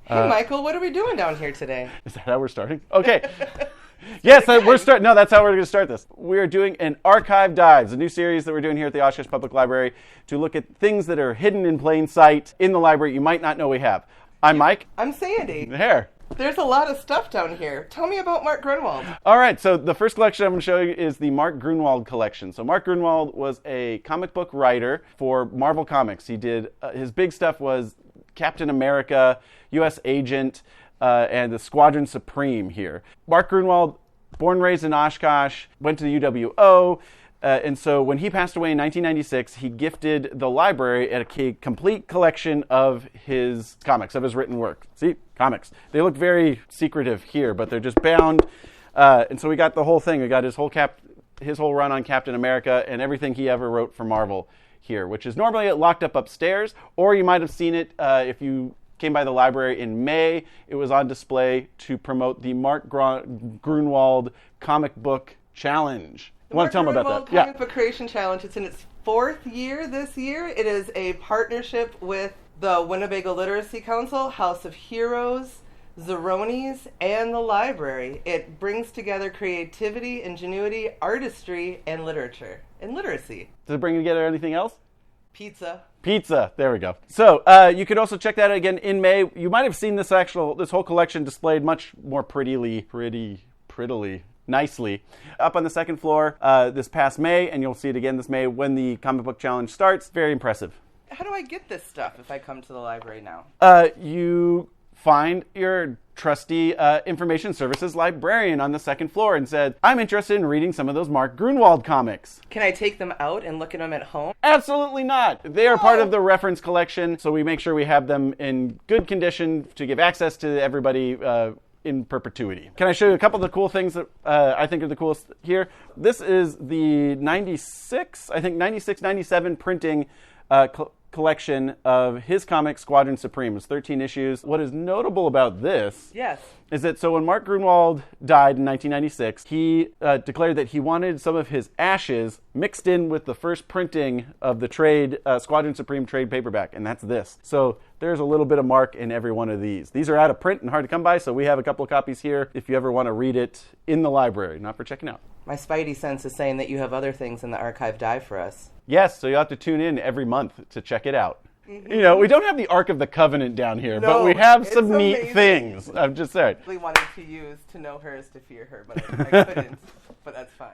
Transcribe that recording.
Hey, Michael, what are we doing down here today? Is that how we're starting? Okay. Yes, we're starting. No, that's how we're going to start this. We are doing an Archive Dives, a new series that we're doing here at the Oshkosh Public Library to look at things that are hidden in plain sight in the library you might not know we have. I'm Mike. I'm Sandy. There. There's a lot of stuff down here. Tell me about Mark Gruenwald. All right, so the first collection I'm going to show you is the Mark Gruenwald Collection. So Mark Gruenwald was a comic book writer for Marvel Comics. He did, his big stuff was Captain America, U.S. Agent, and the Squadron Supreme here. Mark Gruenwald, born and raised in Oshkosh, went to the UWO, and so when he passed away in 1996, he gifted the library a complete collection of his comics, of his written work. See, comics. They look very secretive here, but they're just bound. And so we got the whole thing. We got his whole run on Captain America and everything he ever wrote for Marvel here, which is normally locked up upstairs, or you might have seen it if you came by the library in May. It was on display to promote the Mark Gruenwald Comic Book Challenge. The Want to tell them about that? Comic Book Creation Challenge. It's in its 4th year this year. It is a partnership with the Winnebago Literacy Council, House of Heroes, Zeronis, and the library. It brings together creativity, ingenuity, artistry, and literature. And literacy. Does it bring together anything else? Pizza. There we go. So you could also check that out again in May. You might have seen this whole collection displayed much more prettily, nicely up on the second floor this past May, and you'll see it again this May when the Comic Book Challenge starts. Very impressive. How do I get this stuff if I come to the library now? You find your trusty information services librarian on the second floor and said, I'm interested in reading some of those Mark Gruenwald comics. Can I take them out and look at them at home? Absolutely not. They are part of the reference collection, so we make sure we have them in good condition to give access to everybody in perpetuity. Can I show you a couple of the cool things that I think are the coolest here? This is the 96, 97 printing collection of his comic Squadron Supremes, 13 issues. What is notable about this is that so when Mark Gruenwald died in 1996, he declared that he wanted some of his ashes mixed in with the first printing of the trade Squadron Supreme trade paperback, and that's this. So there's a little bit of Mark in every one of these. These are out of print and hard to come by, so we have a couple of copies here if you ever want to read it in the library, not for checking out. My spidey sense is saying that you have other things in the archive dive for us. Yes, so you'll have to tune in every month to check it out. Mm-hmm. You know, we don't have the Ark of the Covenant down here, but we have some neat things. I'm just saying. I really wanted to use to know her is to fear her, but I couldn't. But that's fine.